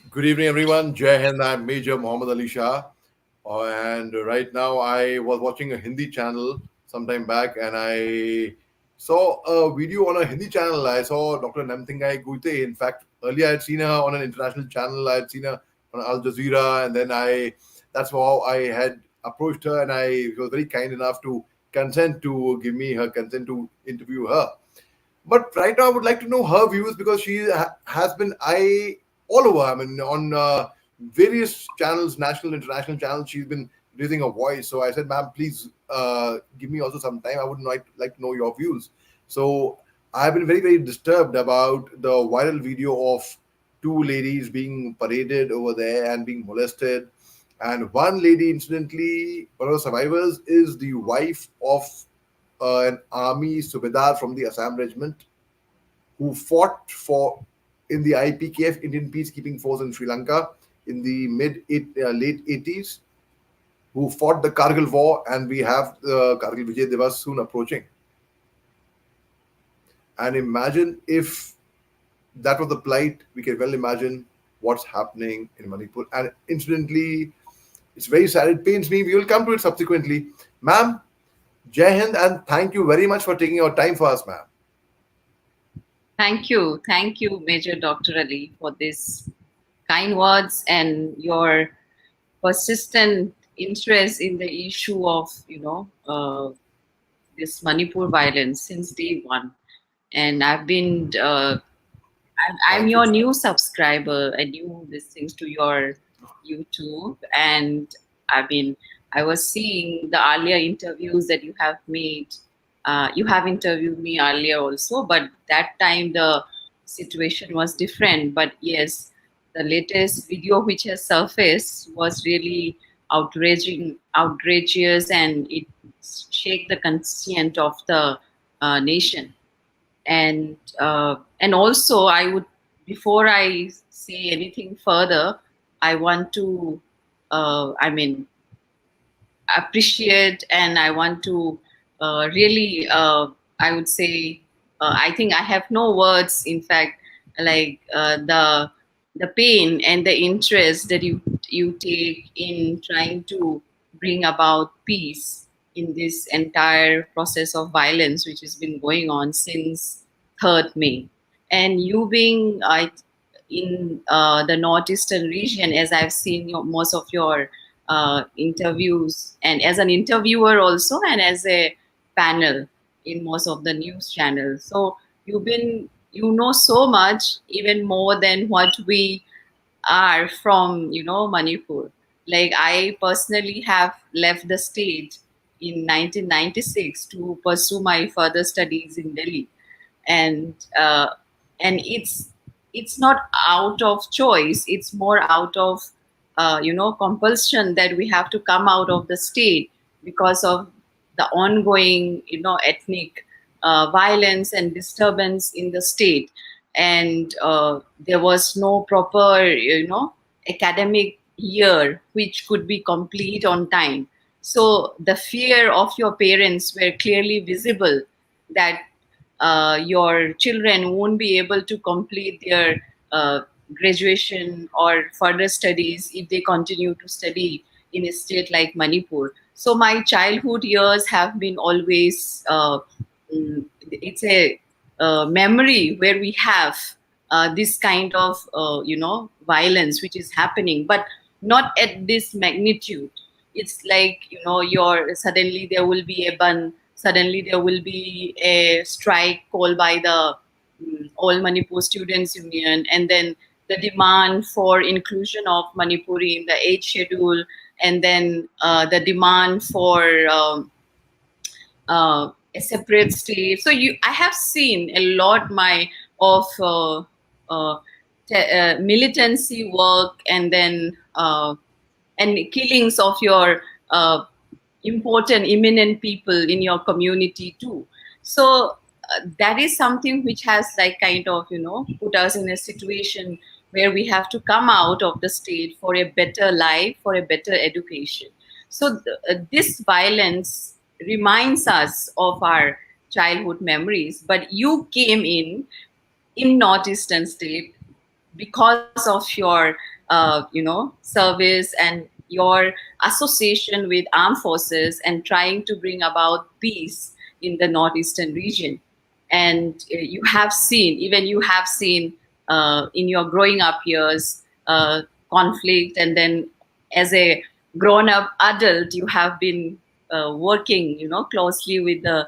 Good evening, everyone. Jai Hind. I'm Major Mohammed Ali Shah. And right now, I was watching a Hindi channel sometime back, and I saw a video on a Hindi channel. I saw Dr. Nemthianngai Guite. In fact, earlier I had seen her on an international channel. I had seen her on Al Jazeera, and then that's how I had approached her, and she was very kind enough to consent to give me her consent to interview her. But right now, I would like to know her views because has been all over. I mean, on various channels, national, international channels, she's been raising her voice. So I said, "Ma'am, please give me also some time. I would like to know your views." So I have been very, very disturbed about the viral video of two ladies being paraded over there and being molested. And one lady, incidentally, one of the survivors, is the wife of an army subedar from the Assam regiment who fought for in the IPKF, Indian Peacekeeping Force in Sri Lanka, in the late 80s, who fought the Kargil War, and we have the Kargil Vijay Divas soon approaching. And imagine if that was the plight, we can well imagine what's happening in Manipur. And incidentally, it's very sad. It pains me. We will come to it subsequently. Ma'am, Jai Hind, and thank you very much for taking your time for us, ma'am. Thank you, Major Dr. Ali, for this kind words and your persistent interest in the issue of, this Manipur violence since day one. And I'm Thank you, your ma'am. new subscriber, and new listings to your YouTube. And I mean, I was seeing the earlier interviews that you have made. You have interviewed me earlier also, but that time the situation was different. But yes, the latest video which has surfaced was really outrageous, and it shake the conscience of the nation. And also I would, before I say anything further, I want to I mean appreciate, and I want to really I would say, I think I have no words, in fact, like the pain and the interest that you take in trying to bring about peace in this entire process of violence which has been going on since 3rd May. And you being in the northeastern region, as I've seen most of your interviews, and as an interviewer also, and as a panel in most of the news channels. So you know so much, even more than what we are from, Manipur. Like, I personally have left the state in 1996 to pursue my further studies in Delhi. And uh, and it's not out of choice, it's more out of compulsion that we have to come out of the state because of the ongoing ethnic violence and disturbance in the state. And there was no proper academic year which could be complete on time. So the fear of your parents were clearly visible, that your children won't be able to complete their graduation or further studies if they continue to study in a state like Manipur. So my childhood years have been always, it's a memory where we have this kind of, violence which is happening, but not at this magnitude. It's like, your suddenly there will be a ban, suddenly there will be a strike called by the All Manipur Students Union, and then the demand for inclusion of Manipuri in the 8th schedule, and then the demand for a separate state. So I have seen a lot of uh, militancy work, and then and killings of your important, eminent people in your community too. So that is something which has, like, kind of put us in a situation where we have to come out of the state for a better life, for a better education. So this violence reminds us of our childhood memories. But you came in northeastern state because of your service and your association with armed forces and trying to bring about peace in the northeastern region. And you have seen in your growing up years conflict, and then as a grown up adult you have been working closely with the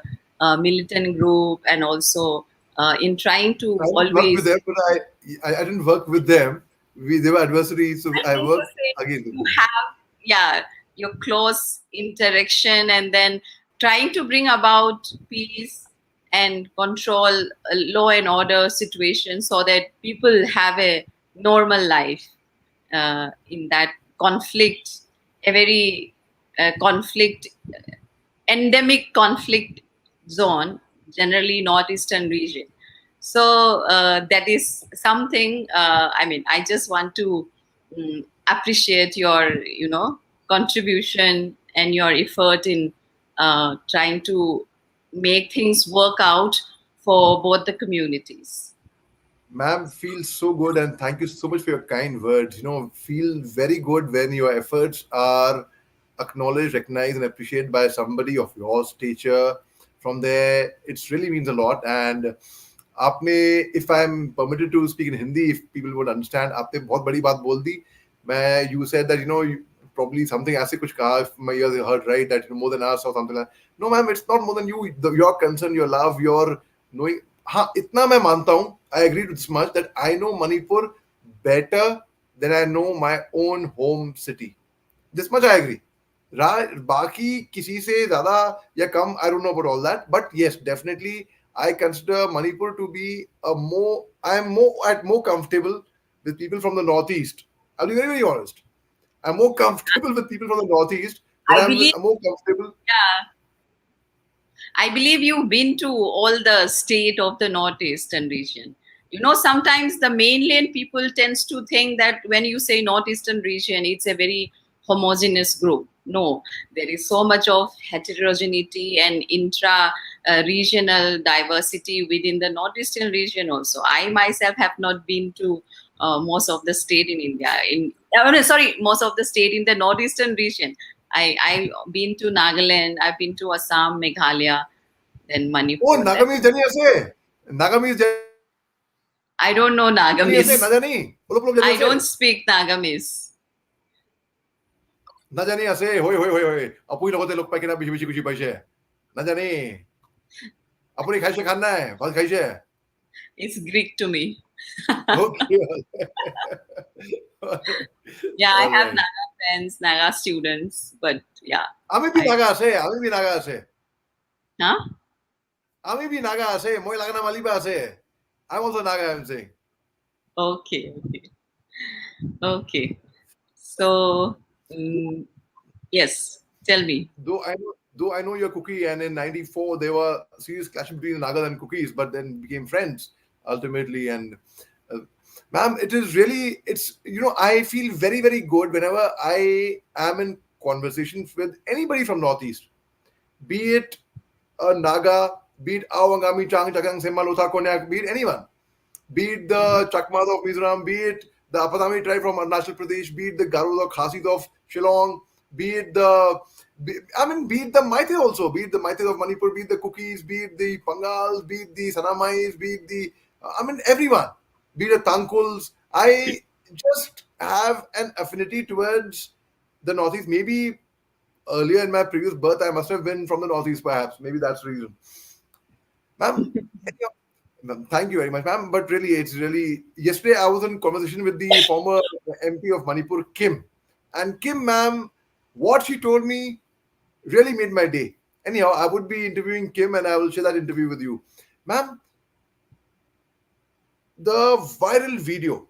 militant group, and also in trying to I didn't work with always, them, but I didn't work with them. They were adversaries, so I I mean to worked say, against you them. have, yeah, your close interaction, and then trying to bring about peace and control a law and order situation so that people have a normal life in that conflict, a very conflict, endemic conflict zone, generally northeastern region. So that is something. I mean, I just want to appreciate your, contribution and your effort in trying to make things work out for both the communities. Ma'am, feels so good, and thank you so much for your kind words. Feel very good when your efforts are acknowledged, recognized, and appreciated by somebody of your stature. From there, it really means a lot. And आपने, if I'm permitted to speak in Hindi, if people would understand, आपने बहुत बड़ी बात बोल दी. You said that probably something ऐसे कुछ कहा, if my ears heard right, that more than us or something like. No, ma'am, it's not more than you. Your concern, your love, your knowing. हाँ, इतना मैं मानता हूँ. I agree with this much that I know Manipur better than I know my own home city. This much I agree. बाकी किसी से ज्यादा या कम, I don't know about all that, but yes, definitely I consider Manipur to be I am more comfortable with people from the northeast. I'll be very very honest. I'm more comfortable with people from the northeast than I believe, I'm more comfortable. yeah, I believe you've been to all the state of the northeastern region. Sometimes the mainland people tends to think that when you say northeastern region, it's a very homogeneous group. No, there is so much of heterogeneity and intra-regional diversity within the northeastern region also. I myself have not been to most of the state in India. No, sorry, most of the state in the northeastern region. I've been to Nagaland, I've been to Assam, Meghalaya, then Oh, Manipur. Then Nagamis jani ase. Nagamis jani ase. Na jani. I don't know Ulop ulop jani Nagamis. ase. I don't speak Nagamis. Na jani ase. Hoi hoi hoi hoi. Apui logote log paikina bishi bishi kushi paise. Na jani. Apuni khaise khanna hai. Bhal khaise. It's Greek to me. Okay. Yeah, I All have right. Naga friends, Naga students, but yeah, Ami bhi I naga ase. Ami bhi naga ase. huh? Ami bhi naga ase. Moi lagna maliba ase. I'm also naga, I'm saying. Okay, okay, okay. So yes, tell me. Though I know you're Cookie, and in '94 there were serious clash between the Nagas and Cookies, but then became friends ultimately. And uh, ma'am, it is really I feel very very good whenever I am in conversations with anybody from Northeast, be it a Naga, be it Awangami, Chang, Chakang, Sema, Lotha, Konyak, be it anyone, be it Mhm. the Chakmas of Mizoram, be it the Apatami tribe from Arunachal Pradesh, be it the Garud or Khasis of Shillong, be it be it the Maithil also, be it the Maithil of Manipur, be it the Cookies, be it the Pangals, be it the Sanamais, be it everyone, be it the Tankuls. I just have an affinity towards the Northeast. Maybe earlier in my previous birth, I must have been from the Northeast, perhaps. Maybe that's the reason. Ma'am, ma'am, thank you very much, ma'am. But really, it's really yesterday I was in conversation with the former MP of Manipur, Kim, and Kim, ma'am, what she told me really made my day. Anyhow, I would be interviewing Kim, and I will share that interview with you, ma'am. The viral video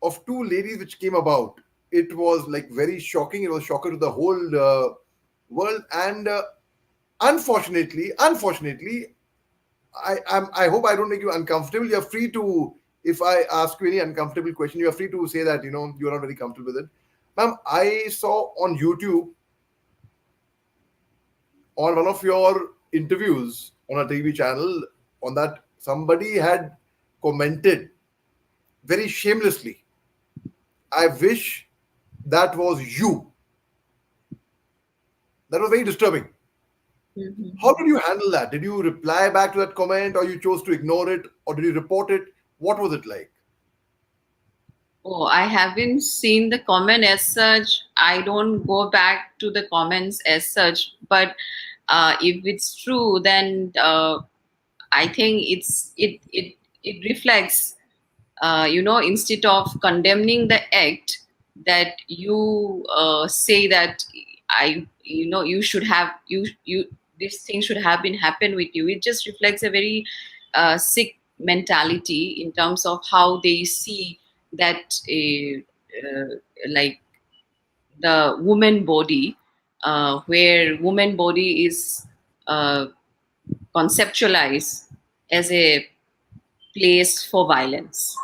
of two ladies which came about, it was like very shocking. It was shocker to the whole world, and unfortunately, I hope I don't make you uncomfortable. You're free to, if I ask you any uncomfortable question, you're free to say that you're not very comfortable with it. Ma'am, I saw on YouTube, on one of your interviews on a TV channel, on that somebody had commented very shamelessly I wish that was you. That was very disturbing. How Mhm. did you handle that? Did you reply back to that comment, or you chose to ignore it, or did you report it? What was it like? Oh, I haven't seen the comment as such. I don't go back to the comments as such. But if it's true, then I think it reflects, instead of condemning the act, that you say that you should have you this thing should have been happen with you. It just reflects a very sick mentality in terms of how they see that like the woman body, where woman body is uh, conceptualized as a place for violence,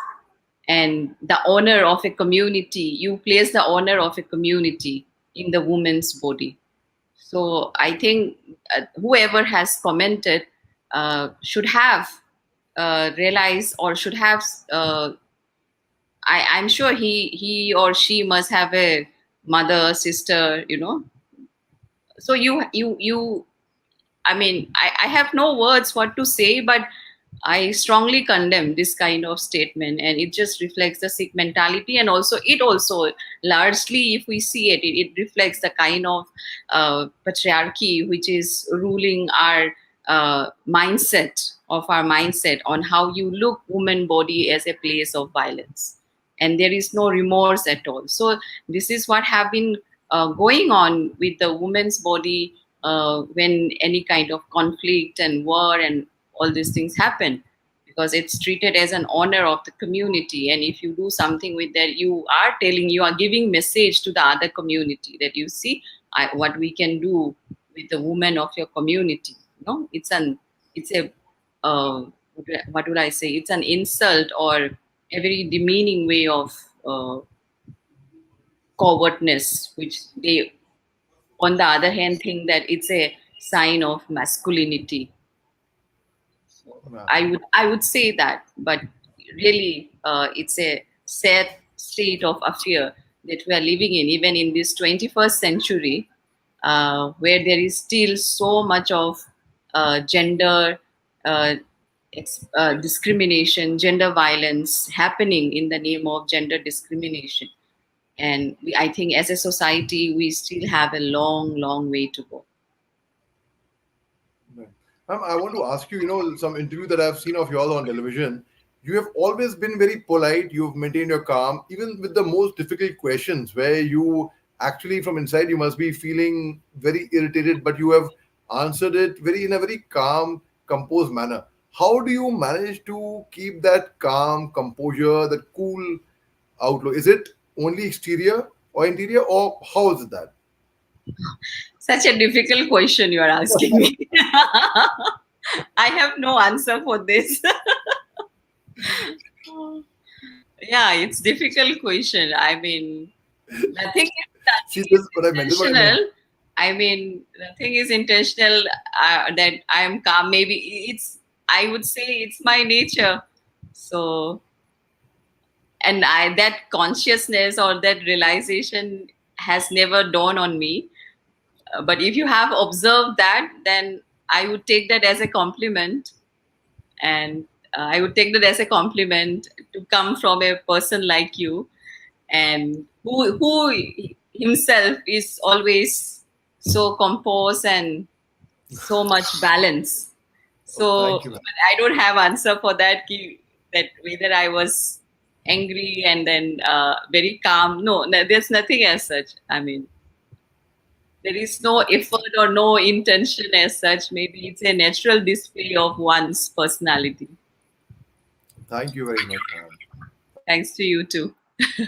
and the honor of a community, you place the honor of a community in the woman's body. So I think whoever has commented should have realized, or should have I'm sure he or she must have a mother, sister, so you I mean, I have no words what to say, but I strongly condemn this kind of statement, and it just reflects the sick mentality. And also, it also largely, if we see it, it reflects the kind of patriarchy which is ruling our mindset on how you look woman body as a place of violence, and there is no remorse at all. So this is what have been going on with the woman's body when any kind of conflict and war and all these things happen, because it's treated as an honor of the community. And if you do something with that, you are giving message to the other community that you see what we can do with the women of your community. It's a what would I say, it's an insult or a very demeaning way of cowardness, which they on the other hand think that it's a sign of masculinity. Yeah. I would say that, but really, it's a sad state of affair that we are living in, even in this 21st century, where there is still so much of gender uh, discrimination, gender violence happening in the name of gender discrimination. And I think as a society, we still have a long, long way to go. Right. I want to ask you, some interview that I've seen of yours on television, you have always been very polite. You've maintained your calm, even with the most difficult questions, where you actually, from inside, you must be feeling very irritated, but you have answered it very in a very calm, composed manner. How do you manage to keep that calm, composure, that cool outlook? Is it only exterior or interior, or how is it that? Such a difficult question you are asking me. I have no answer for this. Yeah, it's difficult question. I mean, nothing See, is this is what I meant. This is what I meant. intentional. I mean, nothing is intentional that I am calm. Maybe I would say it's my nature. So, and that consciousness or that realization has never dawned on me. But if you have observed that, then I would take that as a compliment, and I would take that as a compliment to come from a person like you, and who himself is always so composed and so much balance. Oh, So thank you, man. but I don't have answer for that. That whether I was angry and then very calm. No, there's nothing as such. I mean, there is no effort or no intention as such. Maybe it's a natural display of one's personality. Thank you very much, man. Thanks to you too. I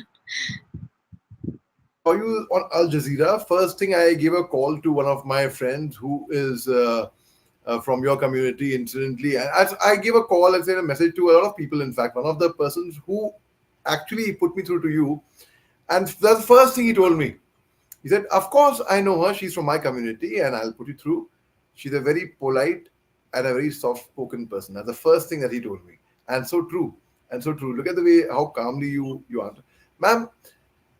saw you on Al Jazeera. First thing, I gave a call to one of my friends who is from your community, incidentally. And I gave a call and sent a message to a lot of people, in fact. One of the persons who actually put me through to you. And that's the first thing he told me. He said, "Of course, I know her. She's from my community, and I'll put you through. She's a very polite and a very soft spoken person." That's the first thing that he told me. And so true. And so true. Look at the way how calmly you answer. Ma'am,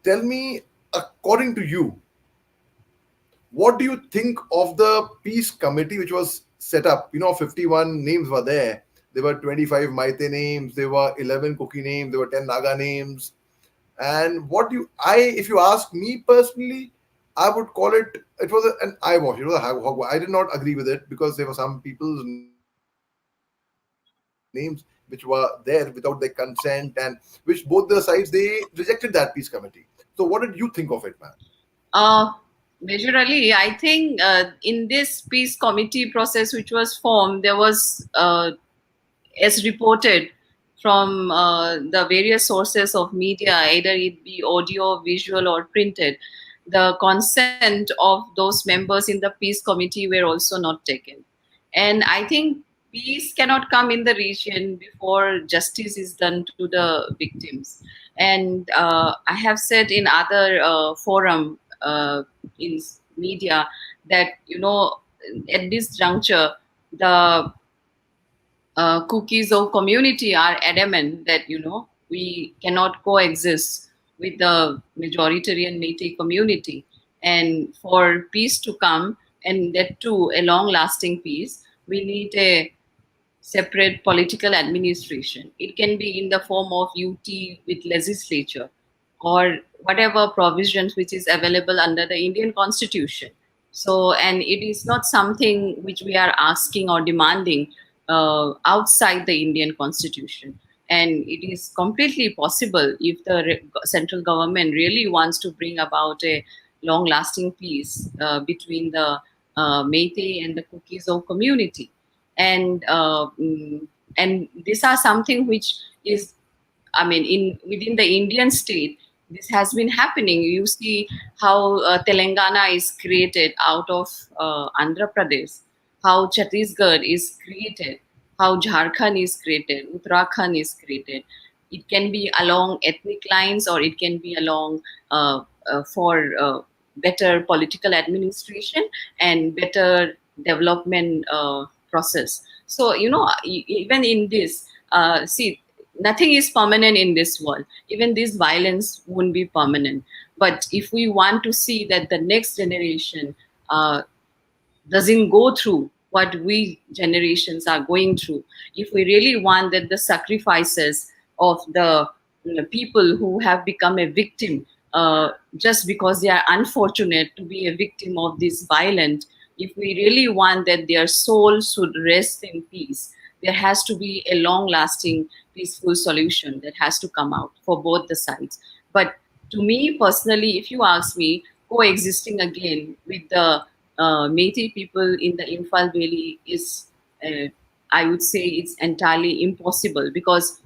tell me, according to you, what do you think of the peace committee which was set up? 51 names were there. There were 25 Maite names, there were 11 Kuki names, there were 10 Naga names. And what you, I, if you ask me personally, I would call it, it was an eyewash. It was a hogwash. I did not agree with it because there were some people's names which were there without their consent, and which both the sides they rejected that peace committee. So, what did you think of it, man? Uh, Majorly, I think in this peace committee process which was formed, there was, as reported from the various sources of media, either it be audio, visual, or printed, the consent of those members in the peace committee were also not taken. And I think peace cannot come in the region before justice is done to the victims. And I have said in other forum in media that, at this juncture, the cookies of community are adamant that, we cannot coexist with the majoritarian Métis community, and for peace to come, and that too a long lasting peace, we need a separate political administration. It can be in the form of UT with legislature, or whatever provisions which is available under the Indian Constitution. So, and it is not something which we are asking or demanding outside the Indian Constitution. And it is completely possible if the central government really wants to bring about a long lasting peace between the Meitei and the Kukizo community. And and these are something which is, I mean, in within the Indian state, this has been happening. You see how Telangana is created out of Andhra Pradesh, how Chhattisgarh is created, how Jharkhand is created, Uttarakhand is created. It can be along ethnic lines, or it can be along for better political administration and better development process. So, even in this, see, nothing is permanent in this world. Even this violence won't be permanent. But if we want to see that the next generation doesn't go through what we generations are going through, if we really want that the sacrifices of the people who have become a victim just because they are unfortunate to be a victim of this violence, if we really want that their soul should rest in peace, there has to be a long lasting peaceful solution that has to come out for both the sides. But to me personally, if you ask me, coexisting again with the Métis people in the Imphal Valley is, I would say, it's entirely impossible, because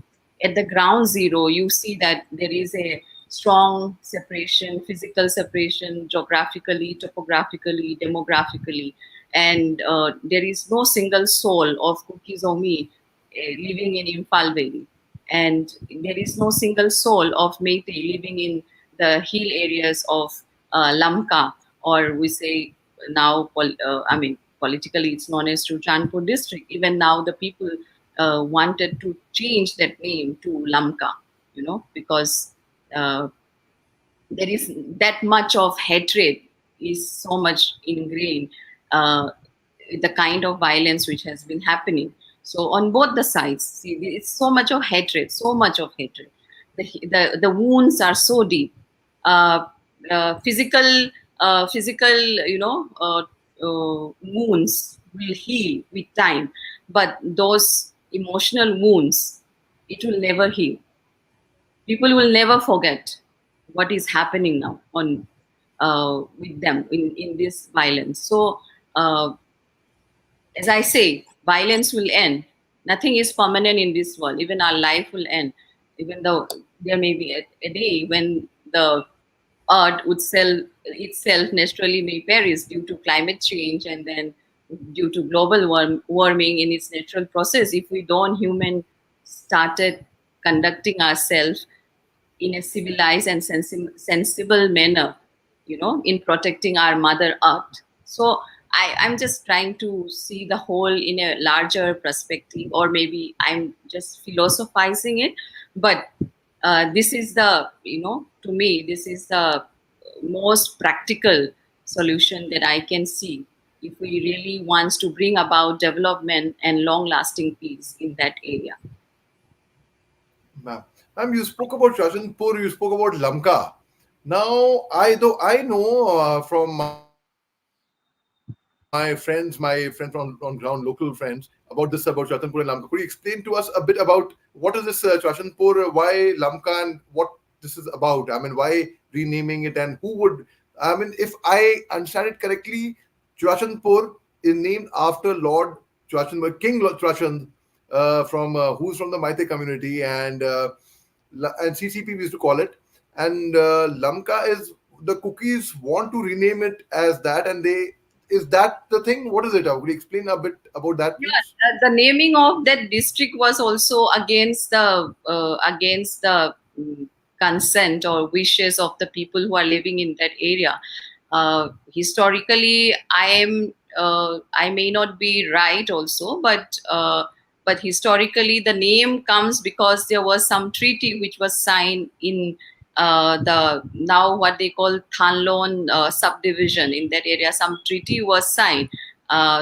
at the ground zero, you see that there is a strong separation, physical separation, geographically, topographically, demographically, and there is no single soul of Cookies or me living in Imphal Valley, and there is no single soul of Métis living in the hill areas of Lamka, or we say now, I mean, politically it's known as Ruchanpur district. Even now, the people wanted to change that name to Lamka, because uh, there is that much of hatred is so much ingrained, uh, the kind of violence which has been happening. So on both the sides, see, it's so much of hatred, so much of hatred. The wounds are so deep. uh, physical, wounds will heal with time, but those emotional wounds, it will never heal. People will never forget what is happening now on with them in this violence. So, as I say, violence will end. Nothing is permanent in this world. Even our life will end. Even though there may be a day when the earth would sell itself naturally may perish due to climate change, and then due to global warming in its natural process, if we don't human started conducting ourselves in a civilized and sensible manner, in protecting our mother earth. So I'm just trying to see the whole in a larger perspective, or maybe I'm just philosophizing it. But This is the, to me, this is the most practical solution that I can see if we really wants to bring about development and long lasting peace in that area. Ma'am, ma'am, you spoke about Shashanpur, you spoke about Lamka. Now, I know from my friends on ground, local friends, about this, about Shashanpur and Lamka. Could you explain to us a bit about what is this Shashanpur, why Lamka, and what this is about? I mean, why renaming it, and who would? I mean, if I understand it correctly, Shashanpur is named after Lord Shashanpur, King Lord Shashan, from who's from the Maite community, and CCP we used to call it. And Lamka is, the cookies want to rename it as that, and they, is that the thing? What is it? Could you explain a bit about that, Yeah, please? the naming of that district was also against the consent or wishes of the people who are living in that area. Historically, I may not be right also, but historically the name comes because there was some treaty which was signed in the now what they call Thanlon subdivision in that area. Some treaty was signed,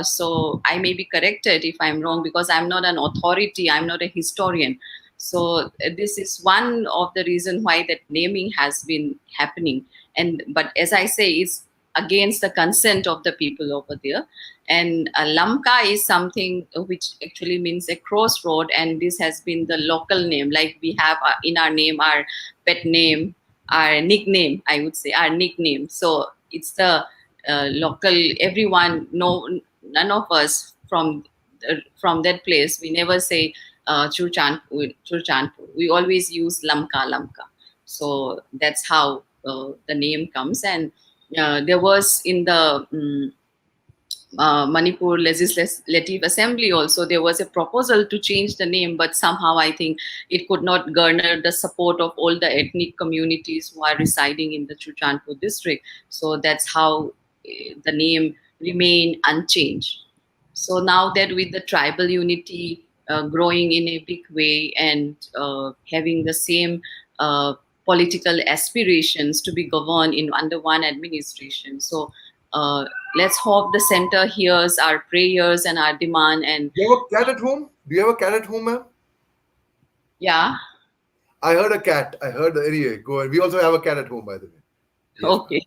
so I may be corrected if I'm wrong because I'm not an authority, I'm not a historian. So this is one of the reason why that naming has been happening. And but as I say, it's against the consent of the people over there. And Lamka is something which actually means a crossroad, and this has been the local name. Like we have in our name, our pet name, our nickname, I would say, our nickname. So it's the local, everyone, no, none of us from that place, we never say Churchanpur. We always use Lamka, Lamka. So that's how the name comes. And there was in the Manipur Legislative Assembly also, there was a proposal to change the name, but somehow I think it could not garner the support of all the ethnic communities who are residing in the Churchanpur district. So that's how the name remained unchanged. So now that with the tribal unity growing in a big way and having the same political aspirations to be governed in under one administration, so uh, let's hope the center hears our prayers and our demand. And Do you have a cat at home? Do you have a cat at home, ma'am? yeah, I heard a cat. I heard, anyway, go ahead. We also have a cat at home, by the way. Yes, ma'am. okay,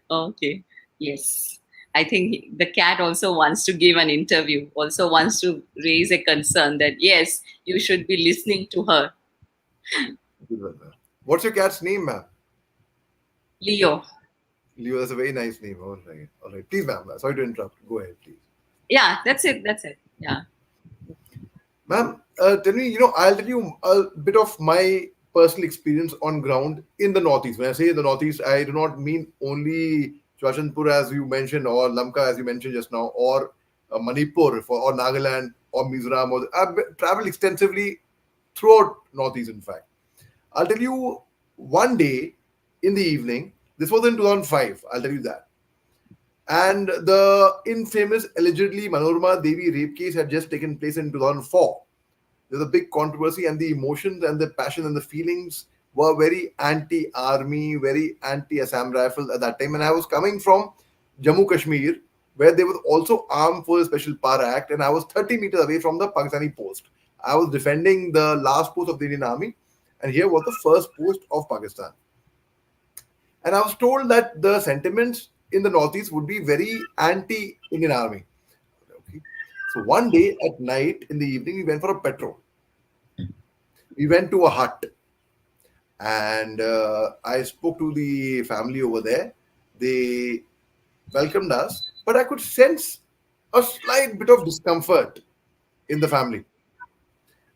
okay, yes. I think the cat also wants to give an interview, also wants to raise a concern that yes, you should be listening to her. Good one, ma'am. What's your cat's name, ma'am? Leo. Leo, that's a very nice name. All right. All right. Please, ma'am. Sorry to interrupt. Go ahead, please. Yeah, that's it. That's it. Yeah. Ma'am, tell me, I'll tell you a bit of my personal experience on ground in the Northeast. When I say the Northeast, I do not mean only Chwachanpur, as you mentioned, or Lamka, as you mentioned just now, or Manipur, or Nagaland, or Mizoram. I've traveled extensively throughout Northeast, in fact. I'll tell you one day in the evening, this was in 2005, I'll tell you that. And the infamous, allegedly, Manorama Devi rape case had just taken place in 2004. There's a big controversy, and the emotions and the passion and the feelings were very anti-army, very anti-Assam Rifles at that time. And I was coming from Jammu Kashmir, where there was also Armed Forces Special Power Act, and I was 30 meters away from the Pakistani post. I was defending the last post of the Indian Army, and here was the first post of Pakistan. And I was told that the sentiments in the Northeast would be very anti-Indian Army. Okay. So one day at night in the evening, we went for a petrol. We went to a hut, and I spoke to the family over there. They welcomed us, but I could sense a slight bit of discomfort in the family.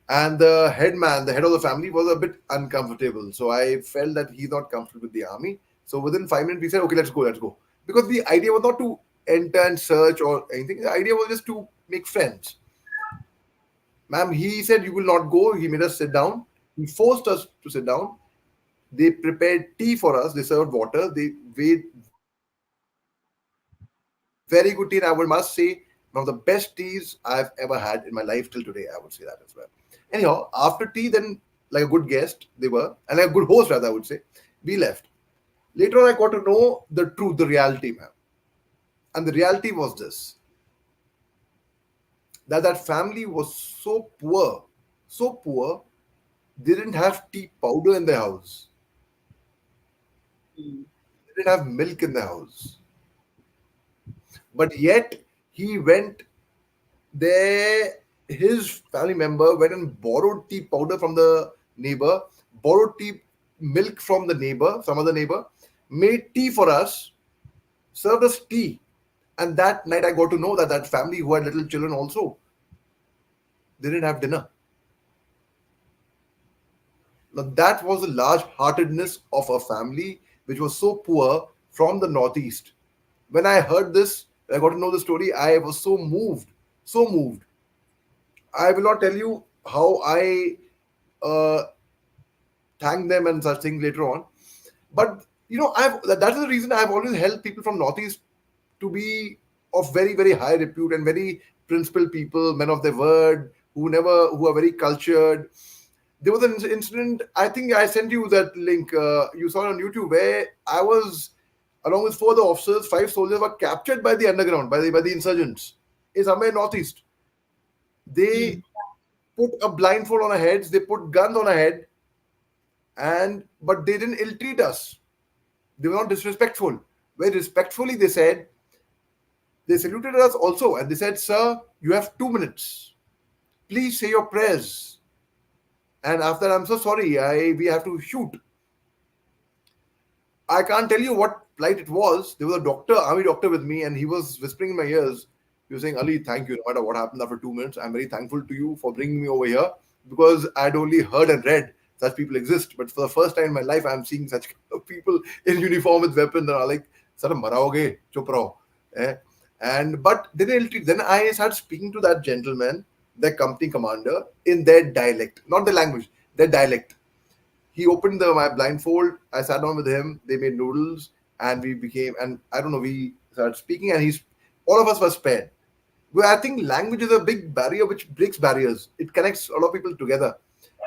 And the head man, the head of the family, was a bit uncomfortable. So I felt that he's not comfortable with the army. So within 5 minutes, we said, okay, let's go, let's go. Because the idea was not to enter and search or anything. The idea was just to make friends. Ma'am, he said, you will not go. He made us sit down. He forced us to sit down. They prepared tea for us. They served water. They made very good tea. And I would must say, one of the best teas I've ever had in my life till today. I would say that as well. Anyhow, after tea, then like a good guest they were, and a good host rather, I would say. We left. Later on, I got to know the truth, the reality, man. And the reality was this: that family was so poor, they didn't have tea powder in their house. mm, They didn't have milk in their house. But yet, he went there, his family member went and borrowed tea powder from the neighbor, borrowed tea milk from the neighbor, some other neighbor, made tea for us, served us tea. And that night, I got to know that that family who had little children also, they didn't have dinner. Now, that was the large heartedness of a family which was so poor from the Northeast. When I heard this, I got to know the story, I was so moved, so moved. I will not tell you how I uh, thank them and such things later on. But that's the reason I've always held people from Northeast to be of very very high repute and very principled people, men of their word, who are very cultured. There was an incident. I think I sent you that link. You saw it on YouTube where I was along with four other officers, five soldiers were captured by the underground by the insurgents in somewhere northeast. They mm. put a blindfold on our heads. They put guns on our head, and but they didn't ill-treat us. They were not disrespectful. Very respectfully, they saluted us also, and they said, "Sir, you have 2 minutes. Please say your prayers." And after, I'm so sorry, I we have to shoot. I can't tell you what plight it was. There was a doctor, army doctor with me, and he was whispering in my ears. He was saying, "Ali, thank you. No matter what happened after 2 minutes, I'm very thankful to you for bringing me over here because I'd only heard and read such people exist. But for the first time in my life, I'm seeing such kind of people in uniform with weapons and are like, sir, maraoge, chup raho." Eh? And but then I started speaking to that gentleman, the company commander, in their dialect, not the language, their dialect. He opened my blindfold. I sat down with him. They made noodles, and we became. And I don't know. We started speaking, and he's all of us were spared. Well, I think language is a big barrier which breaks barriers. It connects a lot of people together.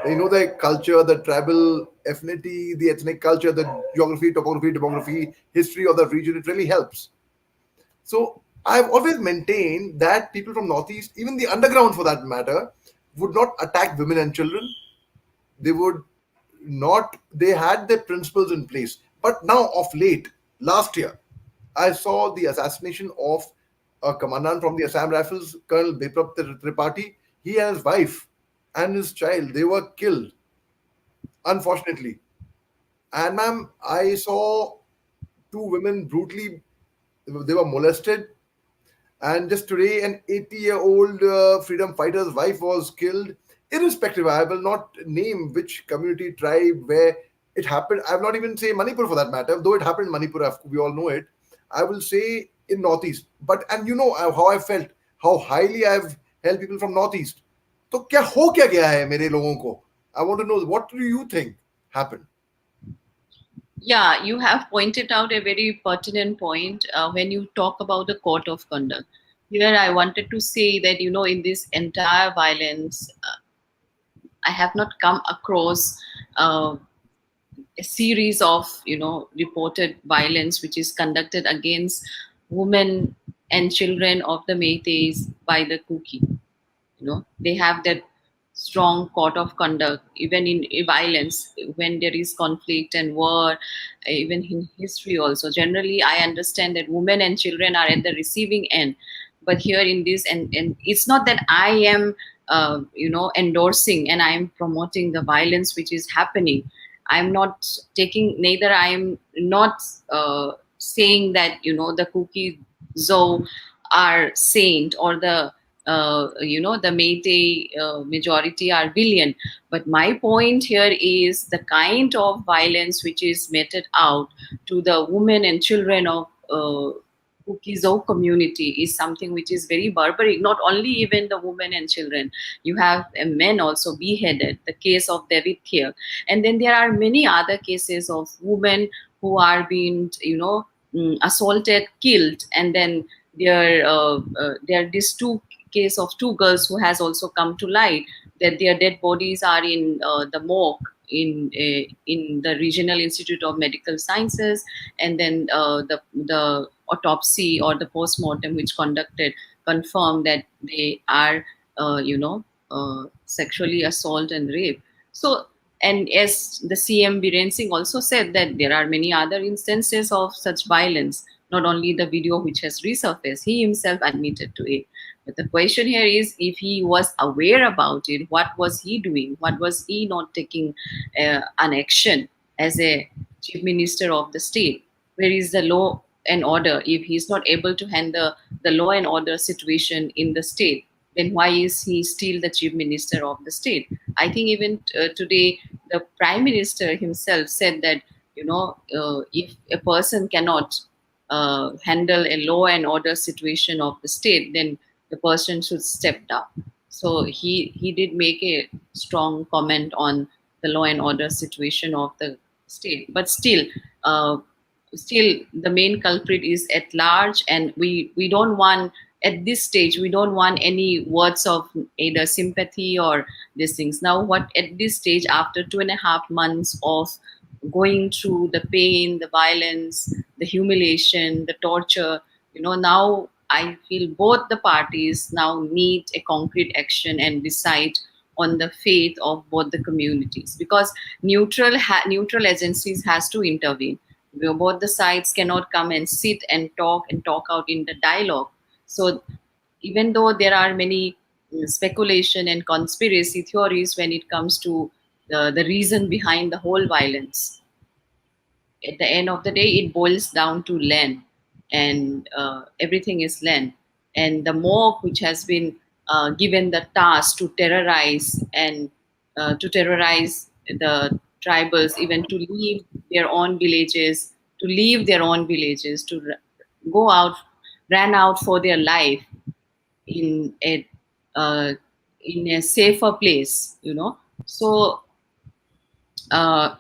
You know, the culture, the tribal affinity, the ethnic culture, the geography, topography, demography, history of the region. It really helps. So I've always maintained that people from Northeast, even the underground for that matter, would not attack women and children. They would not, they had their principles in place. But now, of late, last year, I saw the assassination of a commandant from the Assam Rifles, Colonel Biplab Tripathi. He and his wife and his child, they were killed, unfortunately. And ma'am, I saw two women brutally, they were molested. And just today, an 80-year-old freedom fighter's wife was killed. Irrespective, I will not name which community, tribe, where it happened. I will not even say Manipur for that matter, though it happened in Manipur, we all know it. I will say in Northeast. But, and you know how I felt, how highly I've held people from Northeast. तो क्या हो क्या गया है मेरे लोगों को? I want to know, what do you think happened? Yeah, you have pointed out a very pertinent point when you talk about the code of conduct. Here, I wanted to say that, in this entire violence, I have not come across a series of, reported violence which is conducted against women and children of the Métis by the Kuki. They have that strong code of conduct even in violence when there is conflict and war, even in history also. Generally, I understand that women and children are at the receiving end, but here in this, and it's not that I am endorsing and I am promoting the violence which is happening. I'm not taking, neither I am not saying that the cookie zo are saint, or the Meitei majority are villain. But my point here is the kind of violence which is meted out to the women and children of Kukizo community is something which is very barbaric. Not only even the women and children, you have men also beheaded. The case of David here, and then there are many other cases of women who are being, assaulted, killed, and then there are these two case of two girls who has also come to light, that their dead bodies are in the morgue in the Regional Institute of Medical Sciences, and then the autopsy or the post-mortem which conducted confirmed that they are sexually assault and rape. So, and as the CM Biren Singh also said that there are many other instances of such violence, not only the video which has resurfaced. He himself admitted to it. But the question here is, if he was aware about it, what was he doing? What was he not taking an action as a chief minister of the state? Where is the law and order? If he's not able to handle the law and order situation in the state, then why is he still the chief minister of the state? I think even today, the prime minister himself said that, if a person cannot handle a law and order situation of the state, then the person should step down. So he did make a strong comment on the law and order situation of the state, but uh, still the main culprit is at large, and we don't want, at this stage, we don't want any words of either sympathy or these things. Now, what at this stage, after 2.5 months of going through the pain, the violence, the humiliation, the torture, now I feel both the parties now need a concrete action and decide on the fate of both the communities, because neutral agencies has to intervene. Both the sides cannot come and sit and talk out in the dialogue. So even though there are many speculation and conspiracy theories when it comes to the reason behind the whole violence, at the end of the day, it boils down to land, and everything is land. And the mob, which has been given the task to terrorize and to terrorize the tribals, even to leave their own villages, to go out, ran out for their life in a uh, in a safer place. So uh,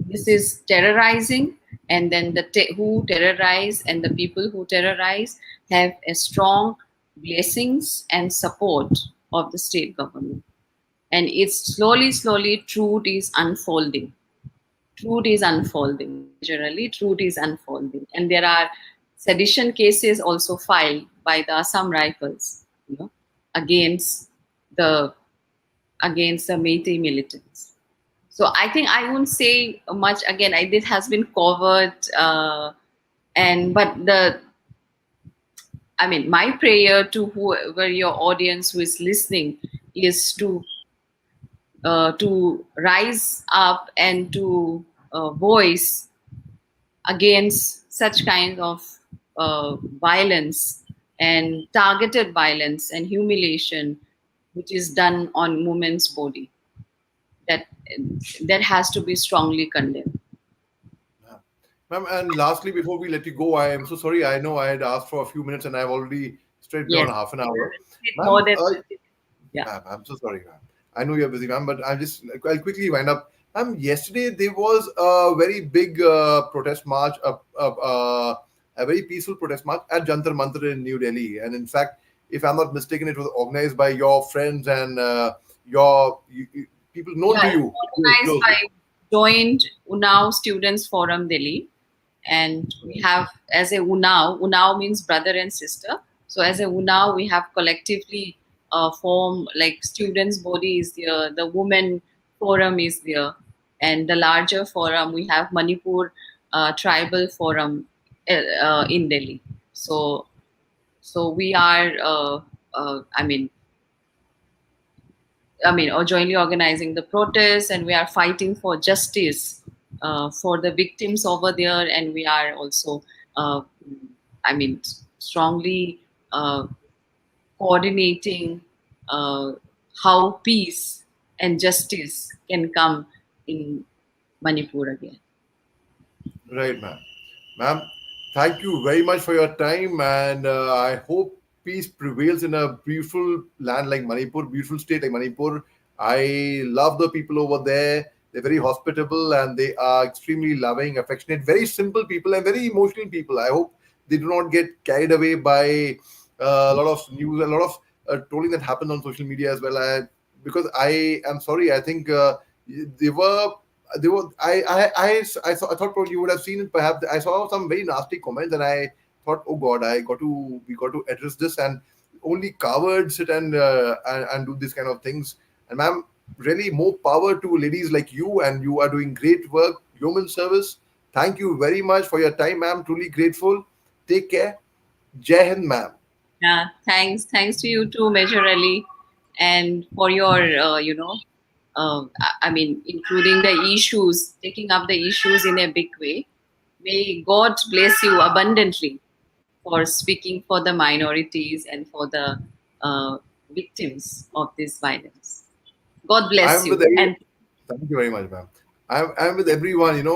this is terrorizing, and then who terrorize and the people who terrorize have a strong blessings and support of the state government, and it's slowly truth is unfolding majorly. Truth is unfolding, and there are sedition cases also filed by the Assam Rifles, against the against the Meitei militants. So I think I won't say much. Again, this has been covered, and but my prayer to whoever your audience who is listening is to rise up and to voice against such kind of violence and targeted violence and humiliation, which is done on women's body. That that has to be strongly condemned. Yeah. Ma'am, and lastly, before we let you go, I am so sorry. I know I had asked for a few minutes and I've already straight beyond Yes, half an hour. more Ma'am, than 30. Yeah. ma'am, I'm so sorry, ma'am. I know you're busy, ma'am, but I'll quickly wind up. Ma'am, yesterday there was a very big protest march, a very peaceful protest march at Jantar Mantar in New Delhi. And in fact, if I'm not mistaken, it was organized by your friends and people known Yeah, to it's you organized by closely. Joint Unnao Students Forum Delhi, and we have, as a Unnao means brother and sister. So as a Unnao, we have collectively form, like students' body is there, the women forum is there, and the larger forum we have Manipur tribal forum in Delhi. So we are, or jointly organizing the protests, and we are fighting for justice for the victims over there, and we are also, uh, I mean, strongly coordinating uh, how peace and justice can come in Manipur again. Right, ma'am. Ma'am, thank you very much for your time, and I hope peace prevails in a beautiful land like Manipur, beautiful state like Manipur. I love the people over there. They're very hospitable and they are extremely loving, affectionate, very simple people and very emotional people. I hope they do not get carried away by a lot of news, a lot of trolling that happens on social media as well. because I am sorry. I think they were they were I thought probably you would have seen it. Perhaps I saw some very nasty comments, and I thought, oh God, we got to address this, and only cowards sit and do this kind of things. And ma'am, really more power to ladies like you, and you are doing great work, human service. Thank you very much for your time, ma'am. Truly grateful. Take care. Jai Hind, ma'am. Yeah, thanks to you too, Major Ali, and for your, I mean, including the issues, taking up the issues in a big way. May God bless you abundantly for speaking for the minorities and for the victims of this violence. God bless I'm with you. every, And Thank you very much, ma'am. I'm with everyone,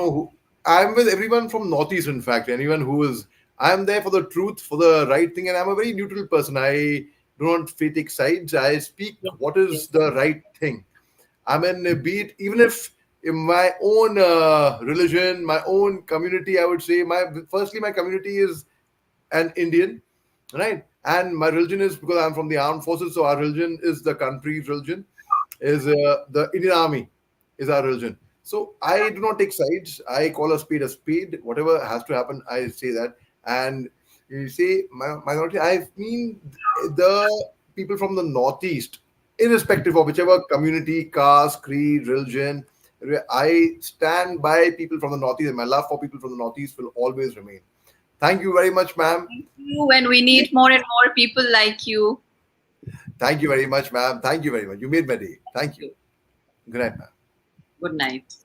I'm with everyone from Northeast, in fact, anyone who is, I'm there for the truth, for the right thing, and I'm a very neutral person. I do not take sides. I speak yes, what yes, is the right thing. I mean, be it, even if in my own religion, my own community, I would say, firstly, my community is an Indian, right? And my religion is, because I'm from the armed forces, so our religion is the country's religion, is the Indian Army is our religion. So I do not take sides. I call a spade a spade. Whatever has to happen, I say that. And you say minority, I mean the people from the Northeast, irrespective of whichever community, caste, creed, religion. I stand by people from the Northeast, and my love for people from the Northeast will always remain. Thank you very much, ma'am. thank you. And we need more and more people like you. Thank you very much, ma'am. Thank you very much. You made my day. Thank you. Good night, ma'am. Good night.